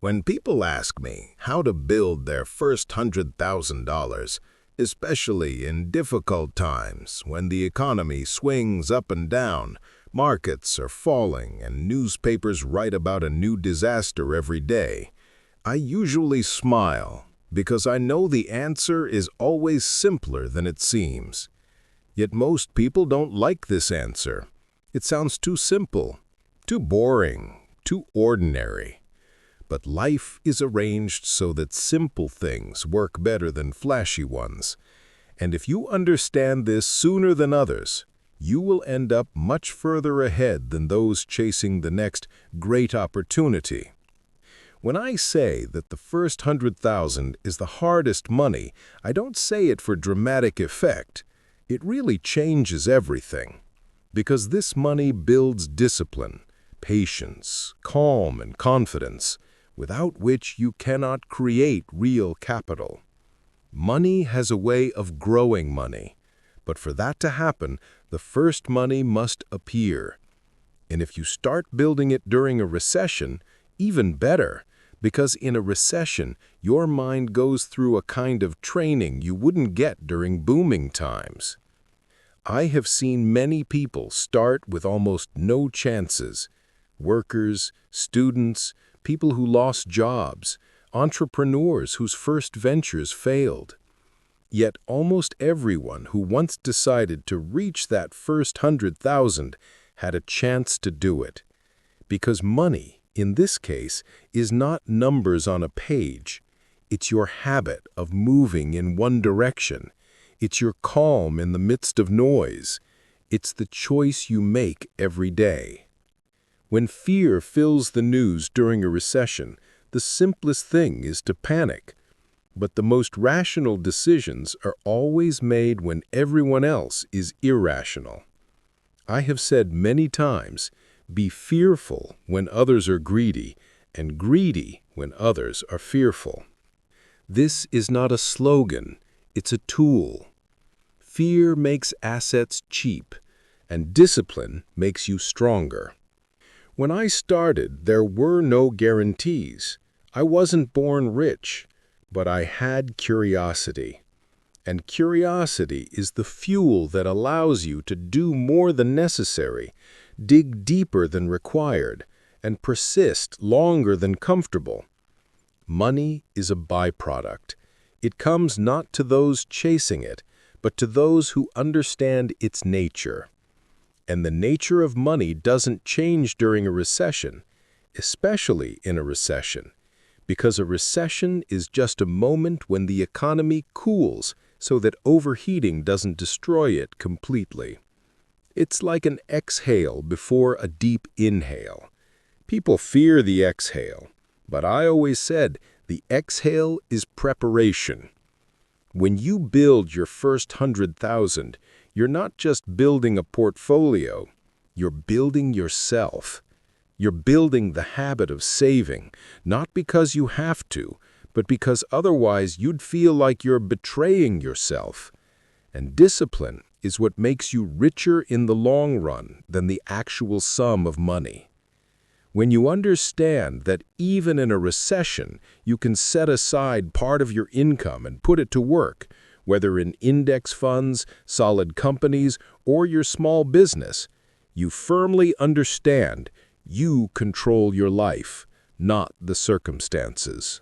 When people ask me how to build their first $100,000, especially in difficult times when the economy swings up and down, markets are falling, and newspapers write about a new disaster every day, I usually smile because I know the answer is always simpler than it seems. Yet most people don't like this answer. It sounds too simple, too boring, too ordinary. But life is arranged so that simple things work better than flashy ones. And if you understand this sooner than others, you will end up much further ahead than those chasing the next great opportunity. When I say that the first 100,000 is the hardest money, I don't say it for dramatic effect. It really changes everything. Because this money builds discipline, patience, calm, and confidence, without which you cannot create real capital. Money has a way of growing money, but for that to happen, the first money must appear. And if you start building it during a recession, even better, because in a recession, your mind goes through a kind of training you wouldn't get during booming times. I have seen many people start with almost no chances. Workers, students, people who lost jobs, entrepreneurs whose first ventures failed. Yet almost everyone who once decided to reach that first 100,000 had a chance to do it. Because money, in this case, is not numbers on a page. It's your habit of moving in one direction. It's your calm in the midst of noise. It's the choice you make every day. When fear fills the news during a recession, the simplest thing is to panic. But the most rational decisions are always made when everyone else is irrational. I have said many times, be fearful when others are greedy, and greedy when others are fearful. This is not a slogan, it's a tool. Fear makes assets cheap, and discipline makes you stronger. When I started, there were no guarantees. I wasn't born rich, but I had curiosity. And curiosity is the fuel that allows you to do more than necessary, dig deeper than required, and persist longer than comfortable. Money is a byproduct. It comes not to those chasing it, but to those who understand its nature. And the nature of money doesn't change during a recession, especially in a recession, because a recession is just a moment when the economy cools so that overheating doesn't destroy it completely. It's like an exhale before a deep inhale. People fear the exhale, but I always said the exhale is preparation. When you build your first 100,000, you're not just building a portfolio, you're building yourself. You're building the habit of saving, not because you have to, but because otherwise you'd feel like you're betraying yourself. And discipline is what makes you richer in the long run than the actual sum of money. When you understand that even in a recession, you can set aside part of your income and put it to work, whether in index funds, solid companies, or your small business, you firmly understand you control your life, not the circumstances.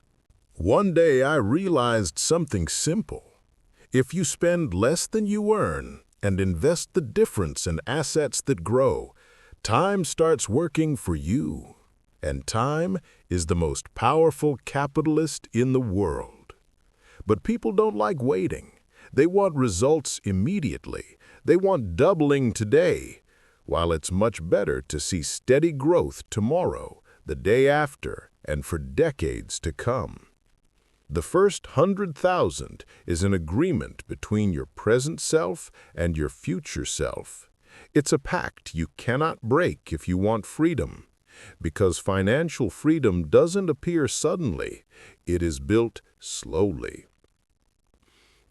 One day I realized something simple. If you spend less than you earn and invest the difference in assets that grow, time starts working for you. And time is the most powerful capitalist in the world. But people don't like waiting. They want results immediately. They want doubling today, while it's much better to see steady growth tomorrow, the day after, and for decades to come. The first 100,000 is an agreement between your present self and your future self. It's a pact you cannot break if you want freedom, because financial freedom doesn't appear suddenly. It is built slowly.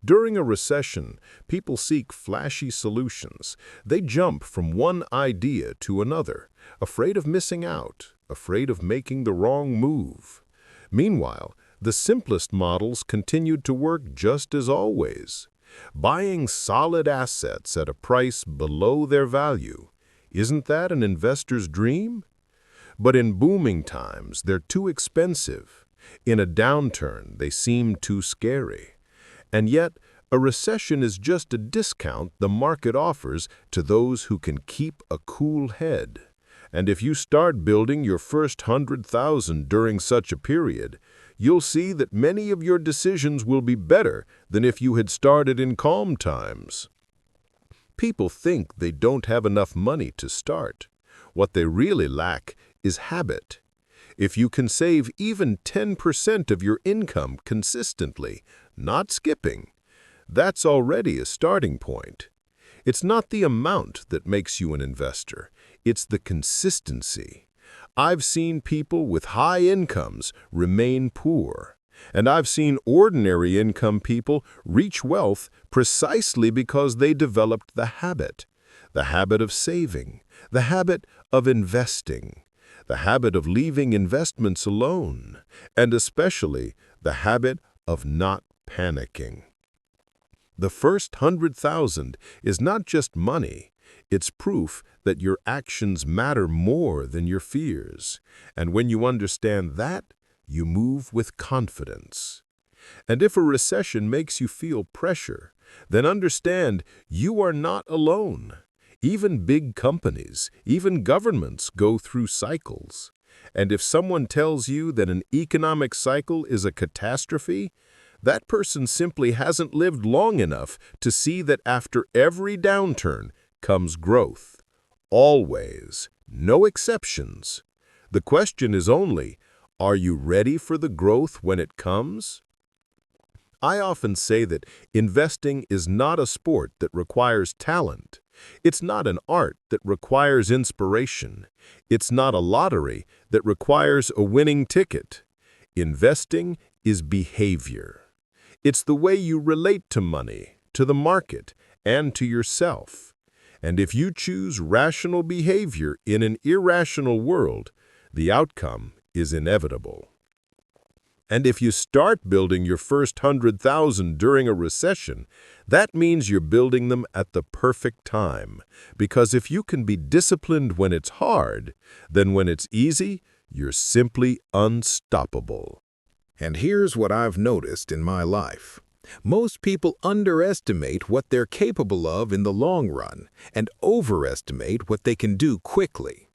During a recession, people seek flashy solutions. They jump from one idea to another, afraid of missing out, afraid of making the wrong move. Meanwhile, the simplest models continued to work just as always. Buying solid assets at a price below their value. Isn't that an investor's dream? But in booming times, they're too expensive. In a downturn, they seem too scary. And yet, a recession is just a discount the market offers to those who can keep a cool head. And if you start building your first 100,000 during such a period, you'll see that many of your decisions will be better than if you had started in calm times. People think they don't have enough money to start. What they really lack is habit. If you can save even 10% of your income consistently, not skipping, that's already a starting point. It's not the amount that makes you an investor, it's the consistency. I've seen people with high incomes remain poor, and I've seen ordinary income people reach wealth precisely because they developed the habit of saving, the habit of investing, the habit of leaving investments alone, and especially the habit of not panicking. The first 100,000 is not just money, it's proof that your actions matter more than your fears. And when you understand that, you move with confidence. And if a recession makes you feel pressure, then understand you are not alone. Even big companies, even governments go through cycles. And if someone tells you that an economic cycle is a catastrophe, that person simply hasn't lived long enough to see that after every downturn comes growth. Always, no exceptions. The question is only, are you ready for the growth when it comes? I often say that investing is not a sport that requires talent. It's not an art that requires inspiration. It's not a lottery that requires a winning ticket. Investing is behavior. It's the way you relate to money, to the market, and to yourself. And if you choose rational behavior in an irrational world, the outcome is inevitable. And if you start building your first 100,000 during a recession, that means you're building them at the perfect time. Because if you can be disciplined when it's hard, then when it's easy, you're simply unstoppable. And here's what I've noticed in my life. Most people underestimate what they're capable of in the long run and overestimate what they can do quickly.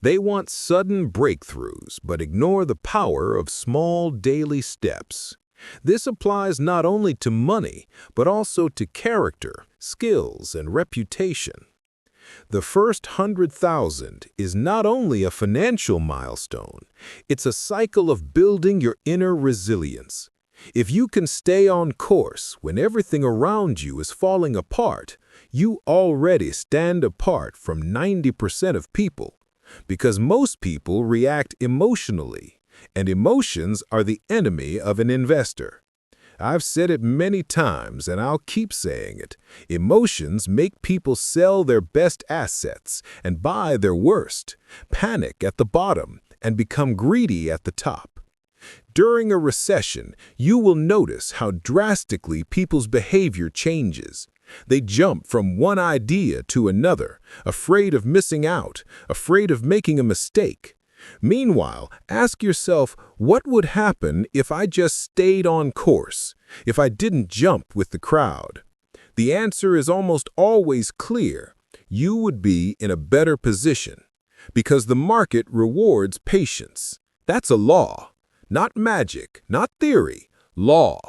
They want sudden breakthroughs but ignore the power of small daily steps. This applies not only to money but also to character, skills, and reputation. The first 100,000 is not only a financial milestone, it's a cycle of building your inner resilience. If you can stay on course when everything around you is falling apart, you already stand apart from 90% of people, because most people react emotionally, and emotions are the enemy of an investor. I've said it many times, and I'll keep saying it. Emotions make people sell their best assets and buy their worst, panic at the bottom, and become greedy at the top. During a recession, you will notice how drastically people's behavior changes. They jump from one idea to another, afraid of missing out, afraid of making a mistake. Meanwhile, ask yourself, what would happen if I just stayed on course, if I didn't jump with the crowd? The answer is almost always clear. You would be in a better position, because the market rewards patience. That's a law, not magic, not theory, law.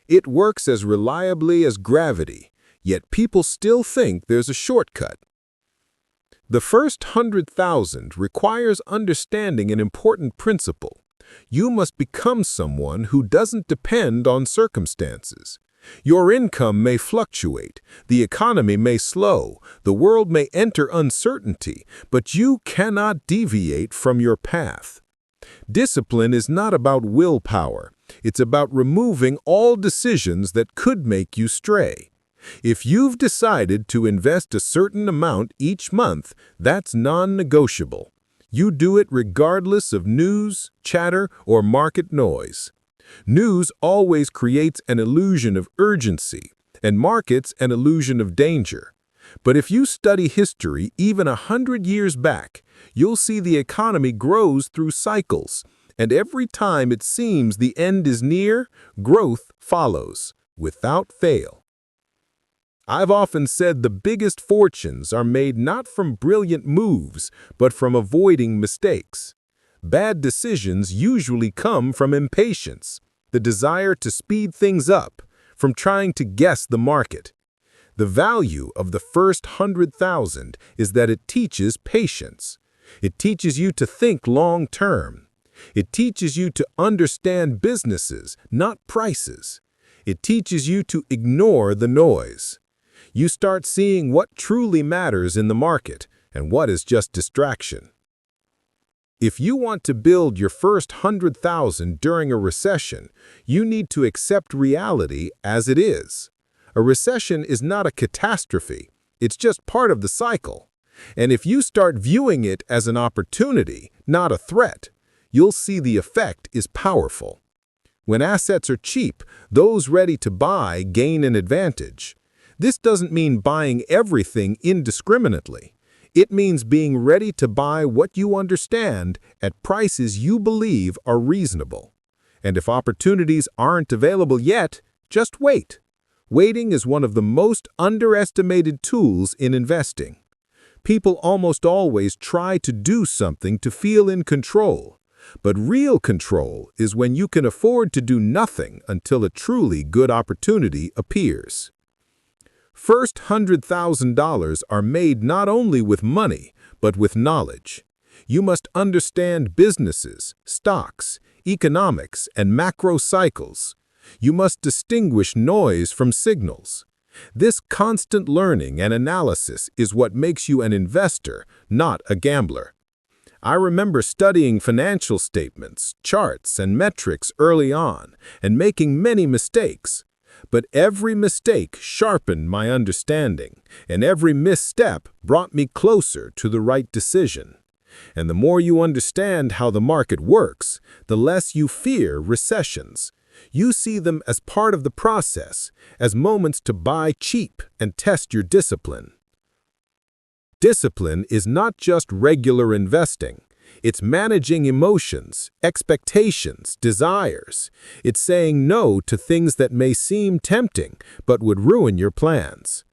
It works as reliably as gravity, yet people still think there's a shortcut. The first 100,000 requires understanding an important principle. You must become someone who doesn't depend on circumstances. Your income may fluctuate, the economy may slow, the world may enter uncertainty, but you cannot deviate from your path. Discipline is not about willpower. It's about removing all decisions that could make you stray. If you've decided to invest a certain amount each month, that's non-negotiable. You do it regardless of news, chatter, or market noise. News always creates an illusion of urgency, and markets an illusion of danger. But if you study history even 100 years back, you'll see the economy grows through cycles, and every time it seems the end is near, growth follows, without fail. I've often said the biggest fortunes are made not from brilliant moves, but from avoiding mistakes. Bad decisions usually come from impatience, the desire to speed things up, from trying to guess the market. The value of the first 100,000 is that it teaches patience. It teaches you to think long-term. It teaches you to understand businesses, not prices. It teaches you to ignore the noise. You start seeing what truly matters in the market and what is just distraction. If you want to build your first 100,000 during a recession, you need to accept reality as it is. A recession is not a catastrophe, it's just part of the cycle. And if you start viewing it as an opportunity, not a threat, you'll see the effect is powerful. When assets are cheap, those ready to buy gain an advantage. This doesn't mean buying everything indiscriminately. It means being ready to buy what you understand at prices you believe are reasonable. And if opportunities aren't available yet, just wait. Waiting is one of the most underestimated tools in investing. People almost always try to do something to feel in control. But real control is when you can afford to do nothing until a truly good opportunity appears. First $100,000 are made not only with money, but with knowledge. You must understand businesses, stocks, economics, and macro cycles. You must distinguish noise from signals. This constant learning and analysis is what makes you an investor, not a gambler. I remember studying financial statements, charts, and metrics early on, and making many mistakes. But every mistake sharpened my understanding, and every misstep brought me closer to the right decision. And the more you understand how the market works, the less you fear recessions. You see them as part of the process, as moments to buy cheap and test your discipline. Discipline is not just regular investing. It's managing emotions, expectations, desires. It's saying no to things that may seem tempting but would ruin your plans.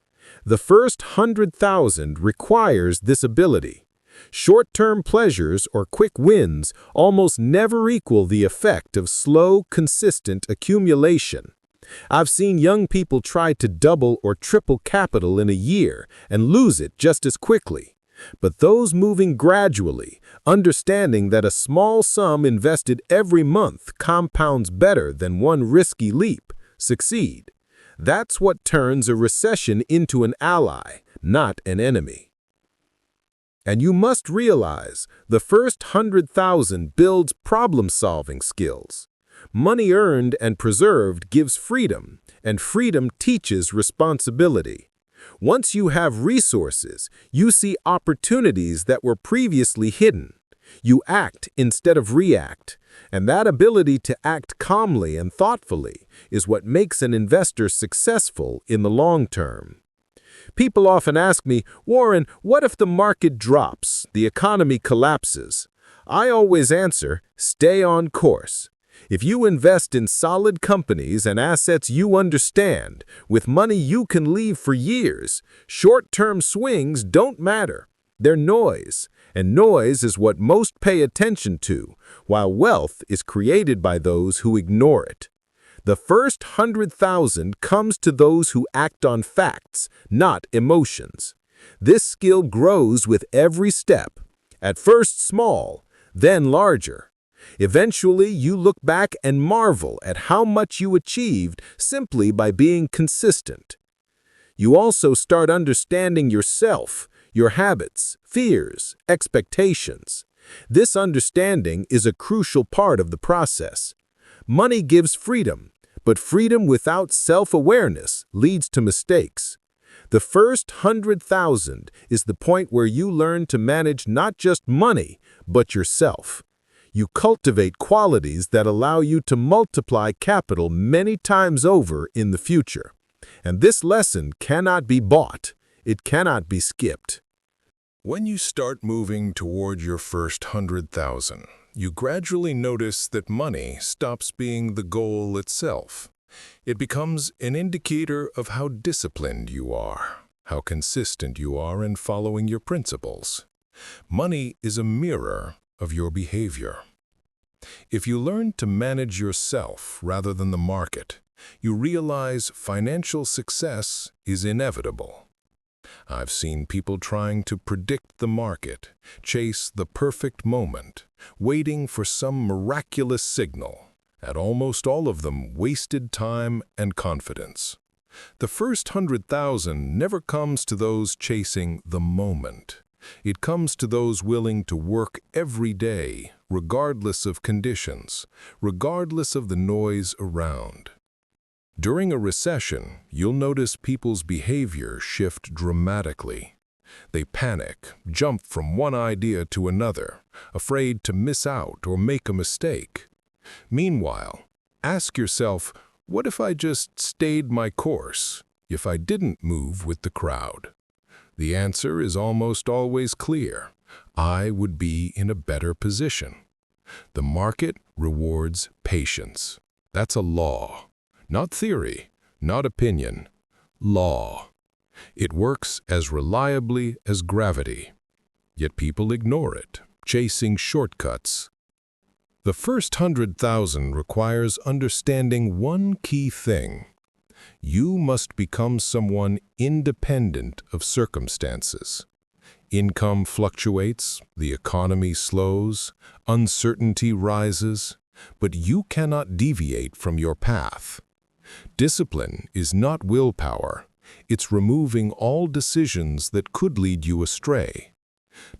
The first 100,000 requires this ability. Short-term pleasures or quick wins almost never equal the effect of slow, consistent accumulation. I've seen young people try to double or triple capital in a year and lose it just as quickly. But those moving gradually, understanding that a small sum invested every month compounds better than one risky leap, succeed. That's what turns a recession into an ally, not an enemy. And you must realize the first 100,000 builds problem-solving skills. Money earned and preserved gives freedom, and freedom teaches responsibility. Once you have resources, you see opportunities that were previously hidden. You act instead of react, and that ability to act calmly and thoughtfully is what makes an investor successful in the long term. People often ask me, Warren, what if the market drops, the economy collapses? I always answer, stay on course. If you invest in solid companies and assets you understand, with money you can leave for years, short-term swings don't matter. They're noise, and noise is what most pay attention to, while wealth is created by those who ignore it. The first 100,000 comes to those who act on facts, not emotions. This skill grows with every step, at first small, then larger. Eventually, you look back and marvel at how much you achieved simply by being consistent. You also start understanding yourself, your habits, fears, expectations. This understanding is a crucial part of the process. Money gives freedom, but freedom without self-awareness leads to mistakes. The first 100,000 is the point where you learn to manage not just money, but yourself. You cultivate qualities that allow you to multiply capital many times over in the future. And this lesson cannot be bought. It cannot be skipped. When you start moving toward your first 100,000, you gradually notice that money stops being the goal itself. It becomes an indicator of how disciplined you are, how consistent you are in following your principles. Money is a mirror of your behavior. If you learn to manage yourself rather than the market, you realize financial success is inevitable. I've seen people trying to predict the market, chase the perfect moment, waiting for some miraculous signal. At almost all of them wasted time and confidence. The first 100,000 never comes to those chasing the moment. It comes to those willing to work every day, regardless of conditions, regardless of the noise around. During a recession, you'll notice people's behavior shift dramatically. They panic, jump from one idea to another, afraid to miss out or make a mistake. Meanwhile, ask yourself, what if I just stayed my course, if I didn't move with the crowd? The answer is almost always clear. I would be in a better position. The market rewards patience. That's a law. Not theory, not opinion. Law. It works as reliably as gravity. Yet people ignore it, chasing shortcuts. The first 100,000 requires understanding one key thing. You must become someone independent of circumstances. Income fluctuates, the economy slows, uncertainty rises, but you cannot deviate from your path. Discipline is not willpower. It's removing all decisions that could lead you astray.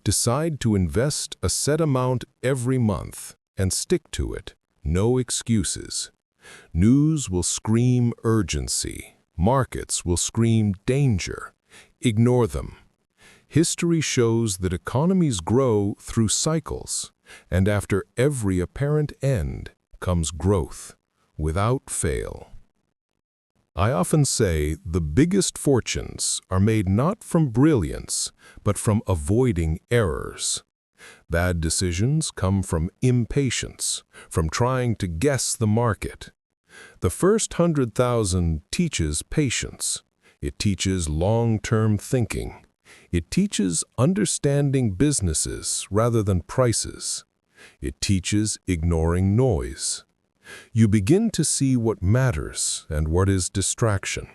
Decide to invest a set amount every month and stick to it. No excuses. News will scream urgency. Markets will scream danger. Ignore them. History shows that economies grow through cycles, and after every apparent end comes growth, without fail. I often say the biggest fortunes are made not from brilliance, but from avoiding errors. Bad decisions come from impatience, from trying to guess the market. The first 100,000 teaches patience. It teaches long-term thinking. It teaches understanding businesses rather than prices. It teaches ignoring noise. You begin to see what matters and what is distraction.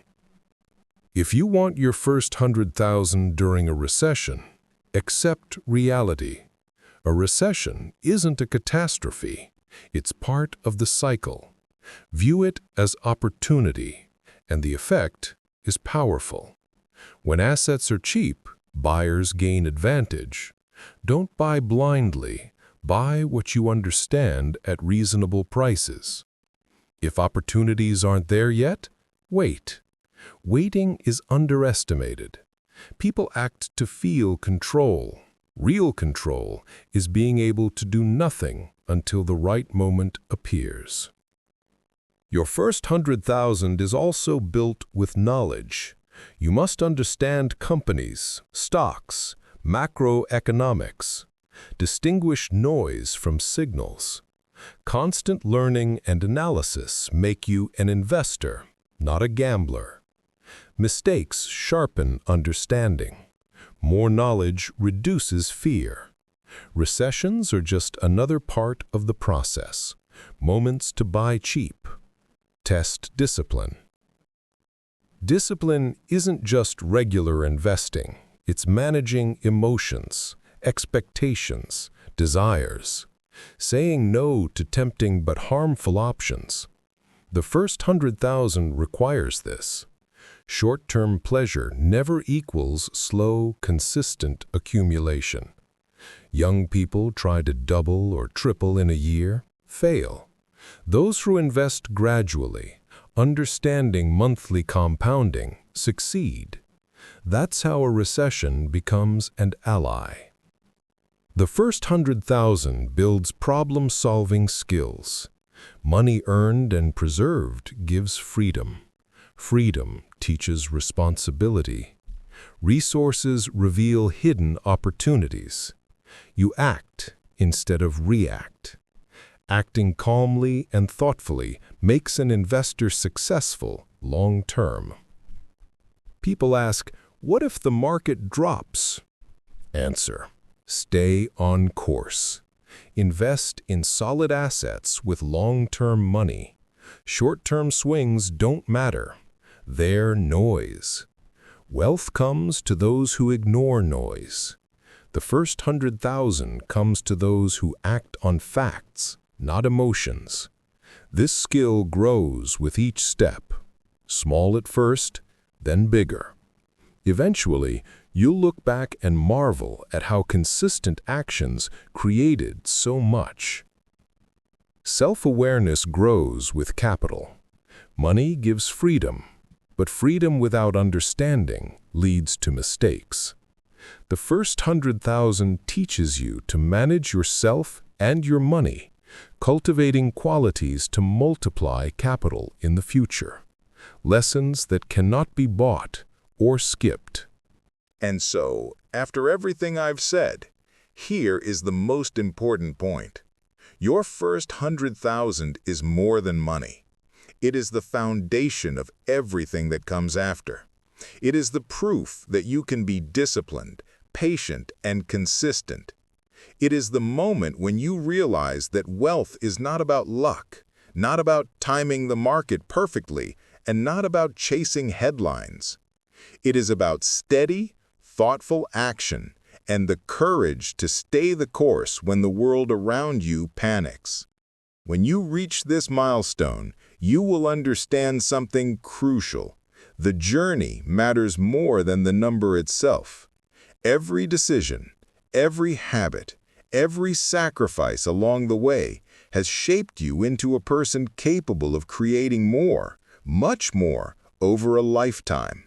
If you want your first 100,000 during a recession, accept reality. A recession isn't a catastrophe. It's part of the cycle. View it as opportunity, and the effect is powerful. When assets are cheap, buyers gain advantage. Don't buy blindly. Buy what you understand at reasonable prices. If opportunities aren't there yet, wait. Waiting is underestimated. People act to feel control. Real control is being able to do nothing until the right moment appears. Your first 100,000 is also built with knowledge. You must understand companies, stocks, macroeconomics. Distinguish noise from signals. Constant learning and analysis make you an investor, not a gambler. Mistakes sharpen understanding. More knowledge reduces fear. Recessions are just another part of the process. Moments to buy cheap. Test discipline. Discipline isn't just regular investing. It's managing emotions, expectations, desires. Saying no to tempting but harmful options. The first 100,000 requires this. Short-term pleasure never equals slow, consistent accumulation. Young people try to double or triple in a year, fail. Those who invest gradually, understanding monthly compounding, succeed. That's how a recession becomes an ally. The first 100,000 builds problem-solving skills. Money earned and preserved gives freedom. Freedom teaches responsibility. Resources reveal hidden opportunities. You act instead of react. Acting calmly and thoughtfully makes an investor successful long-term. People ask, what if the market drops? Answer, stay on course. Invest in solid assets with long-term money. Short-term swings don't matter. They're noise. Wealth comes to those who ignore noise. The first 100,000 comes to those who act on facts, not emotions. This skill grows with each step. Small at first, then bigger. Eventually, you'll look back and marvel at how consistent actions created so much. Self-awareness grows with capital. Money gives freedom, but freedom without understanding leads to mistakes. The first 100,000 teaches you to manage yourself and your money, cultivating qualities to multiply capital in the future. Lessons that cannot be bought or skipped. And so, after everything I've said, here is the most important point. Your first 100,000 is more than money. It is the foundation of everything that comes after. It is the proof that you can be disciplined, patient, and consistent. It is the moment when you realize that wealth is not about luck, not about timing the market perfectly, and not about chasing headlines. It is about steady, thoughtful action and the courage to stay the course when the world around you panics. When you reach this milestone, you will understand something crucial. The journey matters more than the number itself. Every decision, every habit, every sacrifice along the way has shaped you into a person capable of creating more, much more, over a lifetime.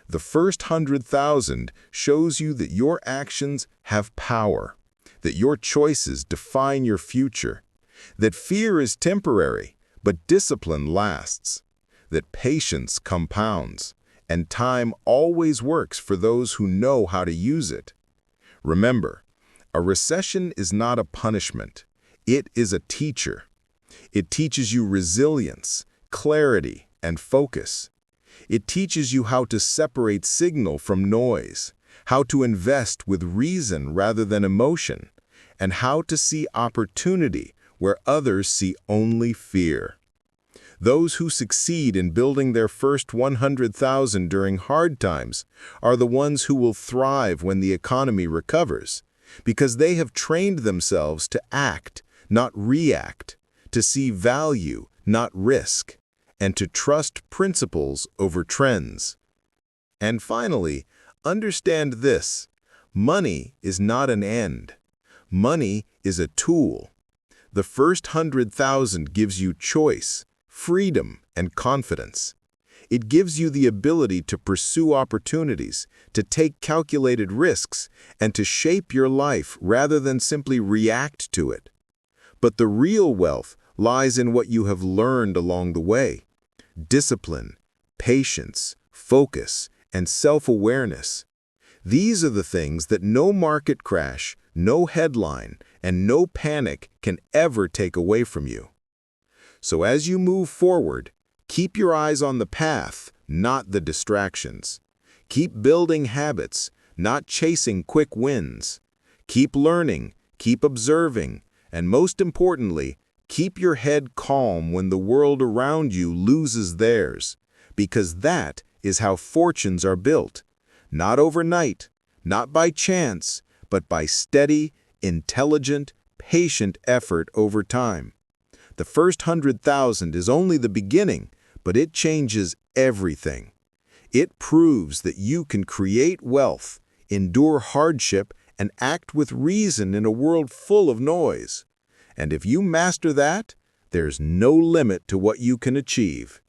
The first 100,000 shows you that your actions have power, that your choices define your future, that fear is temporary, but discipline lasts, that patience compounds, and time always works for those who know how to use it. Remember, a recession is not a punishment. It is a teacher. It teaches you resilience, clarity, and focus. It teaches you how to separate signal from noise, how to invest with reason rather than emotion, and how to see opportunity where others see only fear. Those who succeed in building their first 100,000 during hard times are the ones who will thrive when the economy recovers, because they have trained themselves to act, not react, to see value, not risk, and to trust principles over trends. And finally, understand this: money is not an end. Money is a tool. The first 100,000 gives you choice, freedom, and confidence. It gives you the ability to pursue opportunities, to take calculated risks, and to shape your life rather than simply react to it. But the real wealth lies in what you have learned along the way. Discipline, patience, focus, and self-awareness. These are the things that no market crash, no headline, and no panic can ever take away from you. So as you move forward, keep your eyes on the path, not the distractions. Keep building habits, not chasing quick wins. Keep learning, keep observing, and most importantly, keep your head calm when the world around you loses theirs, because that is how fortunes are built. Not overnight, not by chance, but by steady, intelligent, patient effort over time. The first 100,000 is only the beginning, but it changes everything. It proves that you can create wealth, endure hardship, and act with reason in a world full of noise. And if you master that, there's no limit to what you can achieve.